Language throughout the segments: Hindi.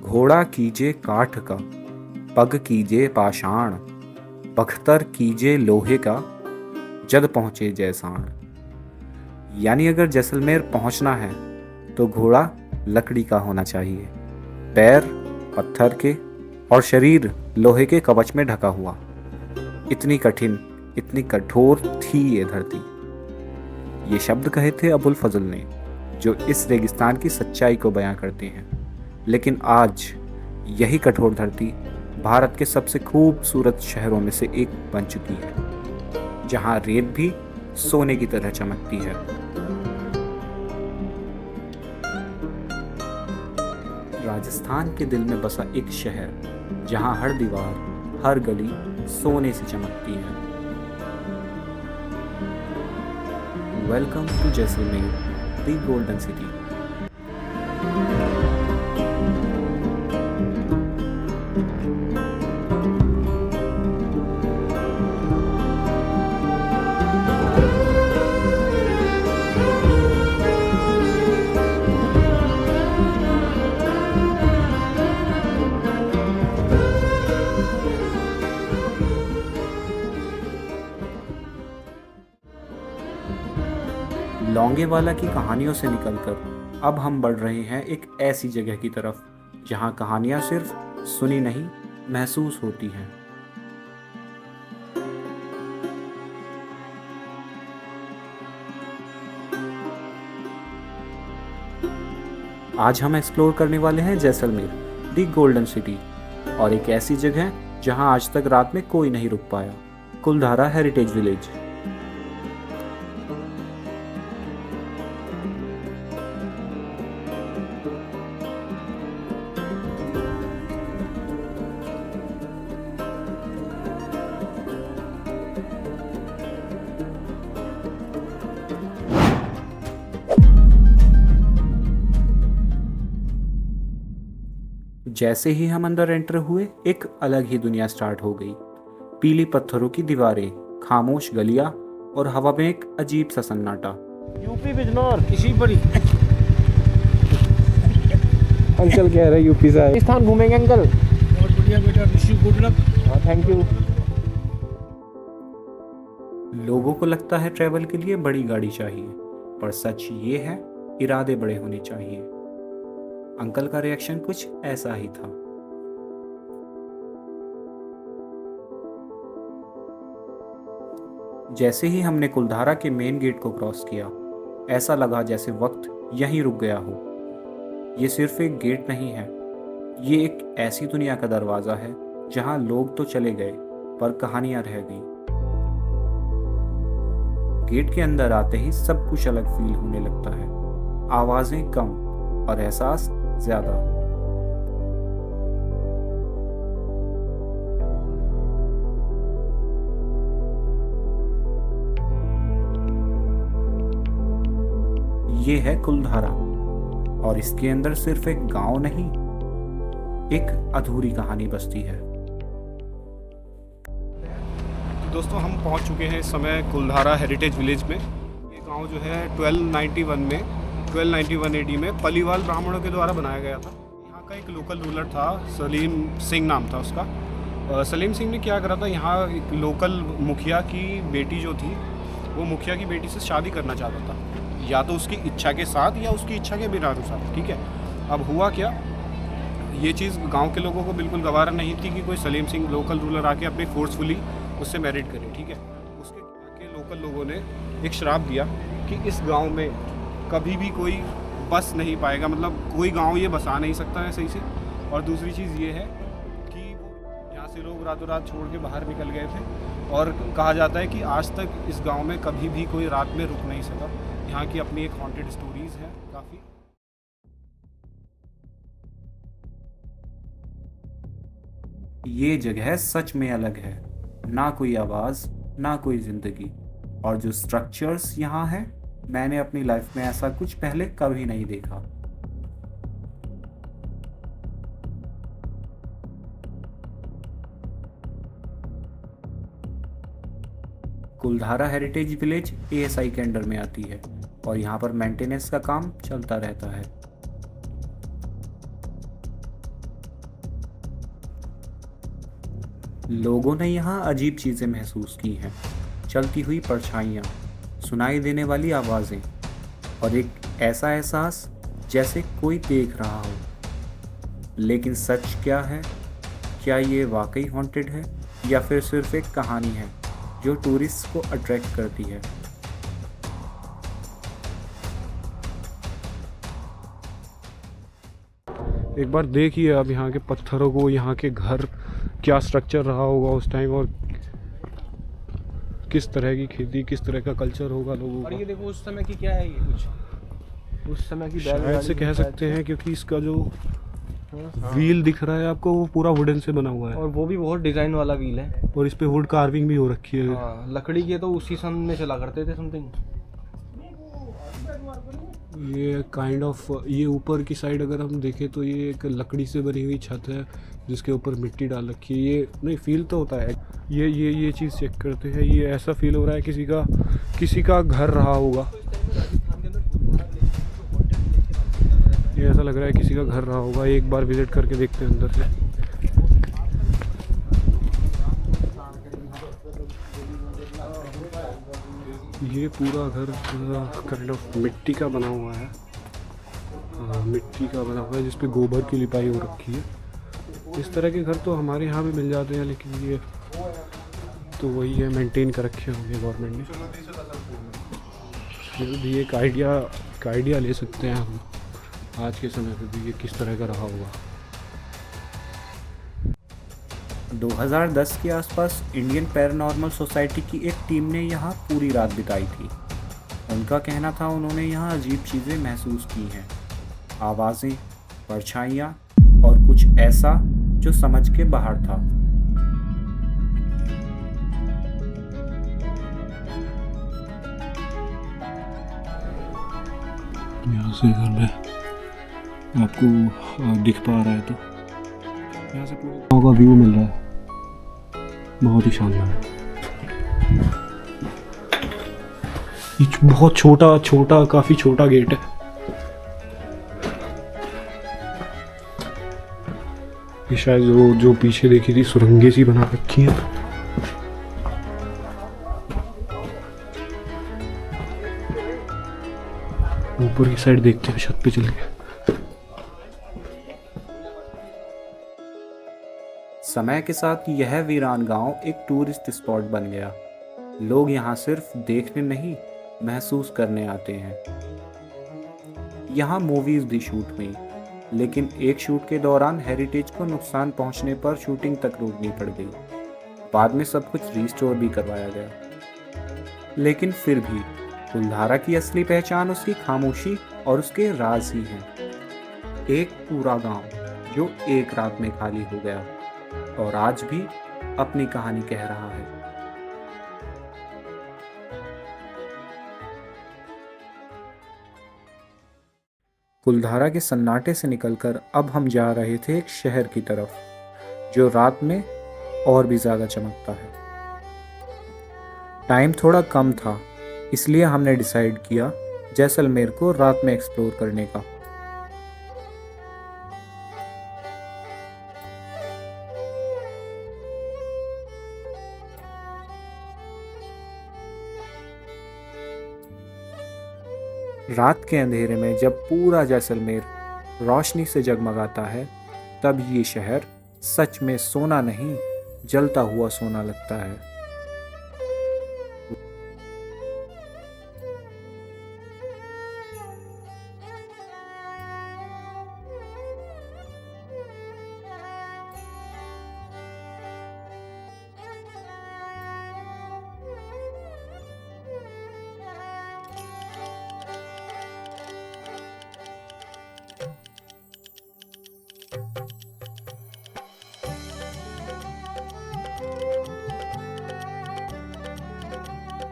घोड़ा कीजे काठ का, पग कीजे पाषाण, बख्तर कीजे लोहे का, जद पहुँचे जैसाण। यानी अगर जैसलमेर पहुँचना है तो घोड़ा लकड़ी का होना चाहिए, पैर पत्थर के और शरीर लोहे के कवच में ढका हुआ। इतनी कठिन, इतनी कठोर थी ये धरती। ये शब्द कहे थे अबुल फजल ने, जो इस रेगिस्तान की सच्चाई को बयां करते हैं। लेकिन आज यही कठोर धरती भारत के सबसे खूबसूरत शहरों में से एक बन चुकी है, जहां रेत भी सोने की तरह चमकती है। राजस्थान के दिल में बसा एक शहर, जहां हर दीवार, हर गली सोने से चमकती है। Welcome to Jaisalmer, the golden city. Longewala की कहानियों से निकलकर अब हम बढ़ रहे हैं एक ऐसी जगह की तरफ जहां कहानियां सिर्फ सुनी नहीं, महसूस होती हैं। आज हम एक्सप्लोर करने वाले हैं जैसलमेर, द गोल्डन सिटी, और एक ऐसी जगह जहां आज तक रात में कोई नहीं रुक पाया, कुलधारा हेरिटेज विलेज। जैसे ही हम अंदर एंटर हुए, एक अलग ही दुनिया स्टार्ट हो गई। पीली पत्थरों की दीवारें, खामोश गलियां और हवा में एक अजीब सा सन्नाटा। यूपी बिजनौर किसी बड़ी अंकल कह रहे यूपी से आए। स्थान घूमेंगे अंकल। बहुत बढ़िया बेटा, विश यू गुड लक। हाँ, थैंक यू। लोगों को लगता है ट्रैवल के लिए बड़ी गाड़ी चाहिए, पर सच ये है, इरादे बड़े होने चाहिए। अंकल का रिएक्शन कुछ ऐसा ही था। जैसे ही हमने कुलधारा के मेन गेट को क्रॉस किया, ऐसा लगा जैसे वक्त यहीं रुक गया हो। ये सिर्फ एक गेट नहीं है, ये एक ऐसी दुनिया का दरवाजा है जहां लोग तो चले गए पर कहानियां रह गई। गेट के अंदर आते ही सब कुछ अलग फील होने लगता है। आवाजें कम और एहसास ज्यादा। ये है कुलधारा, और इसके अंदर सिर्फ एक गांव नहीं, एक अधूरी कहानी बसती है। दोस्तों, हम पहुंच चुके हैं इस समय कुलधारा हेरिटेज विलेज में। ये गांव जो है 1291 एडी में पलीवाल ब्राह्मणों के द्वारा बनाया गया था। यहाँ का एक लोकल रूलर था, सलीम सिंह नाम था उसका। सलीम सिंह ने क्या करा था, यहाँ एक लोकल मुखिया की बेटी जो थी, वो मुखिया की बेटी से शादी करना चाहता था, या तो उसकी इच्छा के साथ या उसकी इच्छा के बिना अनुसार। ठीक है, अब हुआ क्या, ये चीज़ गांव के लोगों को बिल्कुल गवारा नहीं थी कि कोई सलीम सिंह लोकल रूलर आके अपनी फोर्सफुली उससे मैरिड करे। ठीक है, उसके के लोकल लोगों ने एक श्राप दिया कि इस गांव में कभी भी कोई बस नहीं पाएगा, मतलब कोई गांव ये बसा नहीं सकता है सही से। और दूसरी चीज़ ये है कि यहाँ से लोग रातों रात छोड़ के बाहर निकल गए थे, और कहा जाता है कि आज तक इस गांव में कभी भी कोई रात में रुक नहीं सका। यहाँ की अपनी एक हॉन्टेड स्टोरीज़ है काफ़ी। ये जगह सच में अलग है, ना कोई आवाज, ना कोई जिंदगी, और जो स्ट्रक्चर्स यहाँ हैं, मैंने अपनी लाइफ में ऐसा कुछ पहले कभी नहीं देखा। कुलधारा हेरिटेज विलेज एएसआई के अंडर में आती है, और यहाँ पर मेंटेनेंस का काम चलता रहता है। लोगों ने यहाँ अजीब चीज़ें महसूस की हैं, चलती हुई परछाइयाँ, सुनाई देने वाली आवाज़ें और एक ऐसा एहसास जैसे कोई देख रहा हो। लेकिन सच क्या है? क्या ये वाकई हॉन्टेड है या फिर सिर्फ एक कहानी है जो टूरिस्ट को अट्रैक्ट करती है? एक बार देखिए आप यहाँ के पत्थरों को, यहाँ के घर, क्या स्ट्रक्चर रहा होगा उस टाइम और किस तरह की खेती, किस तरह का कल्चर होगा लोगों और ये का। देखो उस समय की क्या है, ये कुछ उस समय की शायद से कह सकते हैं क्योंकि इसका जो हाँ। व्हील दिख रहा है आपको वो पूरा वुडन से बना हुआ है और वो भी बहुत डिजाइन वाला व्हील है। और इस पे वुड कार्विंग भी हो रखी है। हाँ, लकड़ी के तो उसी सन में चला करते थे समथिंग। ये काइंड ऑफ, ये ऊपर की साइड अगर हम देखें तो ये एक लकड़ी से बनी हुई छत है जिसके ऊपर मिट्टी डाल रखी है। ये नहीं, फील तो होता है। ये चीज़ चेक करते हैं। ये ऐसा फील हो रहा है किसी का घर रहा होगा। ये ऐसा लग रहा है किसी का घर रहा होगा। एक बार विजिट करके देखते हैं अंदर से। ये पूरा घर काइंड ऑफ मिट्टी का बना हुआ है। हाँ, मिट्टी का बना हुआ है जिसपे गोबर की लिपाई हो रखी है। इस तरह के घर तो हमारे यहाँ भी मिल जाते हैं, लेकिन ये तो वही है, मेंटेन कर रखे होंगे गवर्नमेंट ने। फिर भी एक आइडिया ले सकते हैं हम आज के समय पे भी ये किस तरह का रहा होगा। 2010 के आसपास इंडियन पैरानॉर्मल सोसाइटी की एक टीम ने यहाँ पूरी रात बिताई थी। उनका कहना था उन्होंने यहाँ अजीब चीज़ें महसूस की हैं, आवाज़ें, परछाइयाँ और कुछ ऐसा जो समझ के बाहर था। यहाँ से अगर मैं आपको दिख पा रहा है तो यहाँ से पूरा गाँव का व्यू मिल रहा है, बहुत ही शानदार है। ये बहुत छोटा काफी छोटा गेट है। ये शायद जो पीछे देखी थी सुरंगें सी बना रखी है। ऊपर की साइड देखते हैं, छत पे चल के। समय के साथ यह वीरान गांव एक टूरिस्ट स्पॉट बन गया। लोग यहाँ सिर्फ देखने नहीं, महसूस करने आते हैं। यहाँ मूवीज भी शूट हुई, लेकिन एक शूट के दौरान हेरिटेज को नुकसान पहुँचने पर शूटिंग तक रोकनी पड़ गई। बाद में सब कुछ रिस्टोर भी करवाया गया, लेकिन फिर भी कुलधारा की असली पहचान उसकी खामोशी और उसके राज ही हैं। एक पूरा गांव जो एक रात में खाली हो गया और आज भी अपनी कहानी कह रहा है। कुलधारा के सन्नाटे से निकलकर अब हम जा रहे थे एक शहर की तरफ जो रात में और भी ज़्यादा चमकता है। टाइम थोड़ा कम था, इसलिए हमने डिसाइड किया जैसलमेर को रात में एक्सप्लोर करने का। रात के अंधेरे में जब पूरा जैसलमेर रोशनी से जगमगाता है, तब ये शहर सच में सोना नहीं, जलता हुआ सोना लगता है।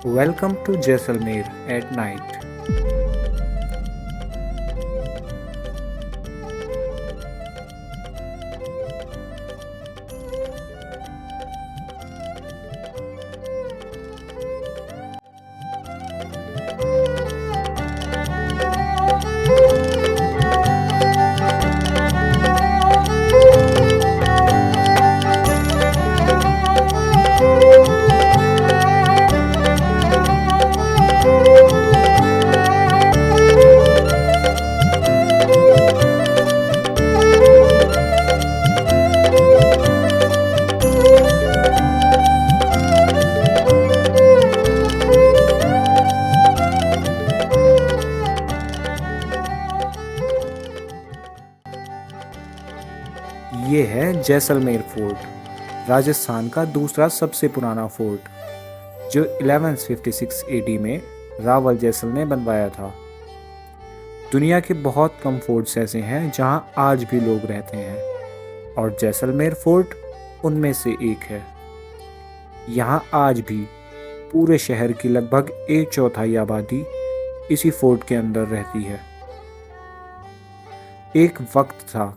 Welcome to Jaisalmer at night. ये है जैसलमेर फोर्ट, राजस्थान का दूसरा सबसे पुराना फोर्ट, जो 1156 एडी में रावल जैसल ने बनवाया था। दुनिया के बहुत कम फोर्ट्स ऐसे हैं जहां आज भी लोग रहते हैं और जैसलमेर फोर्ट उनमें से एक है। यहां आज भी पूरे शहर की लगभग 1/4 आबादी इसी फोर्ट के अंदर रहती है। एक वक्त था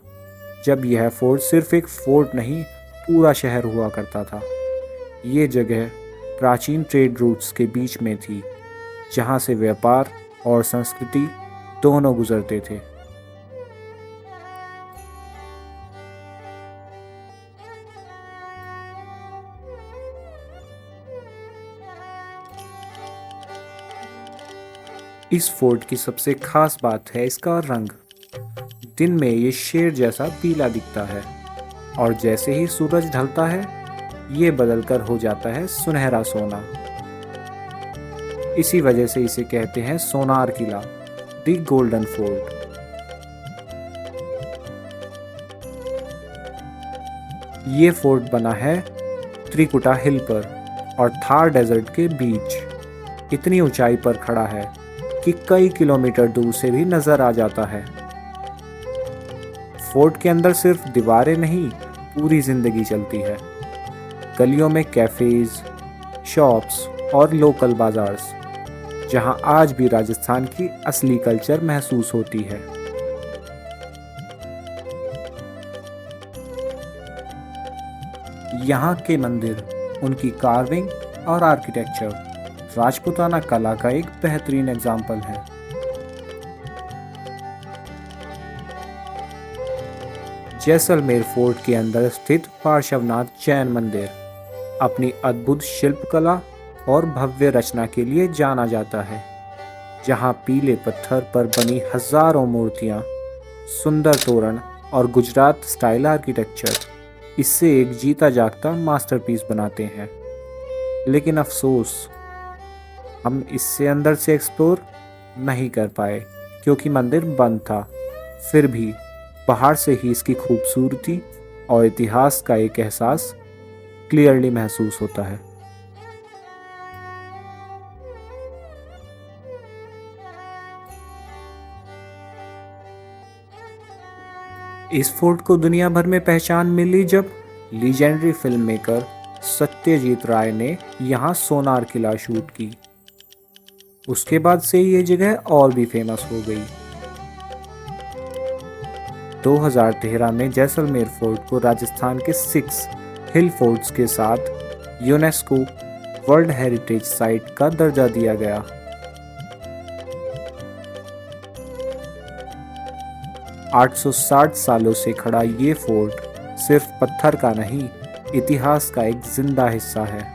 जब यह फोर्ट सिर्फ एक फोर्ट नहीं, पूरा शहर हुआ करता था। ये जगह प्राचीन ट्रेड रूट्स के बीच में थी, जहां से व्यापार और संस्कृति दोनों गुजरते थे। इस फोर्ट की सबसे खास बात है इसका रंग। दिन में ये शेर जैसा पीला दिखता है और जैसे ही सूरज ढलता है ये बदलकर हो जाता है सुनहरा सोना। इसी वजह से इसे कहते हैं सोनार किला, द गोल्डन फोर्ट। ये फोर्ट बना है त्रिकुटा हिल पर और थार डेजर्ट के बीच। इतनी ऊंचाई पर खड़ा है कि कई किलोमीटर दूर से भी नजर आ जाता है। फोर्ट के अंदर सिर्फ दीवारें नहीं, पूरी जिंदगी चलती है। गलियों में कैफेज, शॉप्स और लोकल बाजार्स, जहां आज भी राजस्थान की असली कल्चर महसूस होती है। यहाँ के मंदिर, उनकी कार्विंग और आर्किटेक्चर राजपूताना कला का एक बेहतरीन एग्जाम्पल है। जैसलमेर फोर्ट के अंदर स्थित पार्श्वनाथ जैन मंदिर अपनी अद्भुत शिल्पकला और भव्य रचना के लिए जाना जाता है, जहां पीले पत्थर पर बनी हजारों मूर्तियां, सुंदर तोरण और गुजरात स्टाइल आर्किटेक्चर इससे एक जीता जागता मास्टरपीस बनाते हैं। लेकिन अफसोस, हम इससे अंदर से एक्सप्लोर नहीं कर पाए क्योंकि मंदिर बंद था। फिर भी बाहर से ही इसकी खूबसूरती और इतिहास का एक एहसास क्लियरली महसूस होता है। इस फोर्ट को दुनिया भर में पहचान मिली जब लीजेंडरी फिल्म मेकर सत्यजीत राय ने यहाँ सोनार किला शूट की। उसके बाद से ये जगह और भी फेमस हो गई। 2013 में जैसलमेर फोर्ट को राजस्थान के 6 हिल फोर्ट्स के साथ यूनेस्को वर्ल्ड हेरिटेज साइट का दर्जा दिया गया। $860 सालों से खड़ा ये फोर्ट सिर्फ पत्थर का नहीं, इतिहास का एक जिंदा हिस्सा है।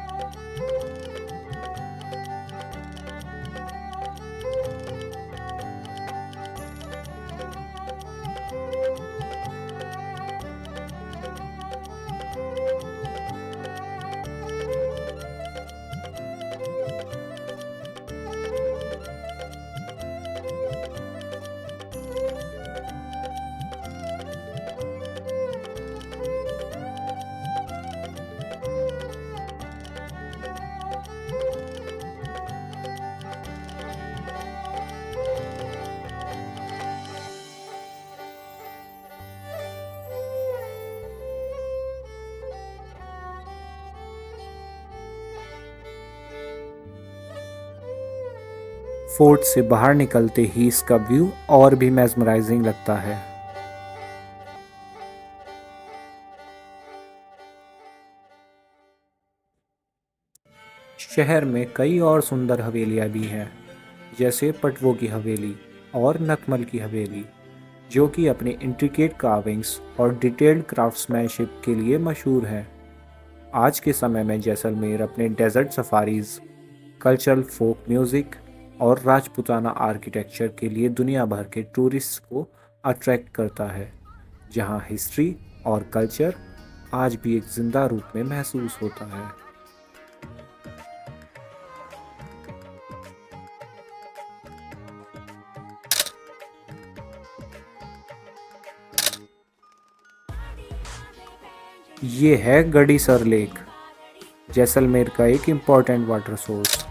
फोर्ट से बाहर निकलते ही इसका व्यू और भी मेस्मराइजिंग लगता है। शहर में कई और सुंदर हवेलियां भी हैं, जैसे पटवों की हवेली और नकमल की हवेली, जो कि अपने इंट्रिकेट कार्विंग्स और डिटेल्ड क्राफ्ट्समैनशिप के लिए मशहूर है। आज के समय में जैसलमेर अपने desert safaris, cultural folk music और राजपूताना आर्किटेक्चर के लिए दुनिया भर के टूरिस्ट को अट्रैक्ट करता है, जहां हिस्ट्री और कल्चर आज भी एक जिंदा रूप में महसूस होता है। ये है गड़ीसर लेक, जैसलमेर का एक इम्पॉर्टेंट वाटर सोर्स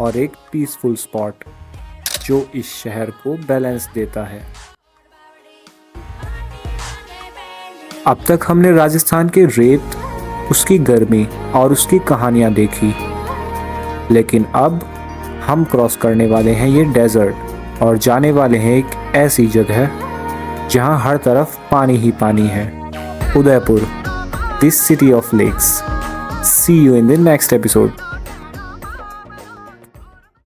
और एक पीसफुल स्पॉट जो इस शहर को बैलेंस देता है। अब तक हमने राजस्थान के रेत, उसकी गर्मी और उसकी कहानियाँ देखी, लेकिन अब हम क्रॉस करने वाले हैं ये डेजर्ट और जाने वाले हैं एक ऐसी जगह जहाँ हर तरफ पानी ही पानी है। Udaipur, this city of lakes. See you in the next episode.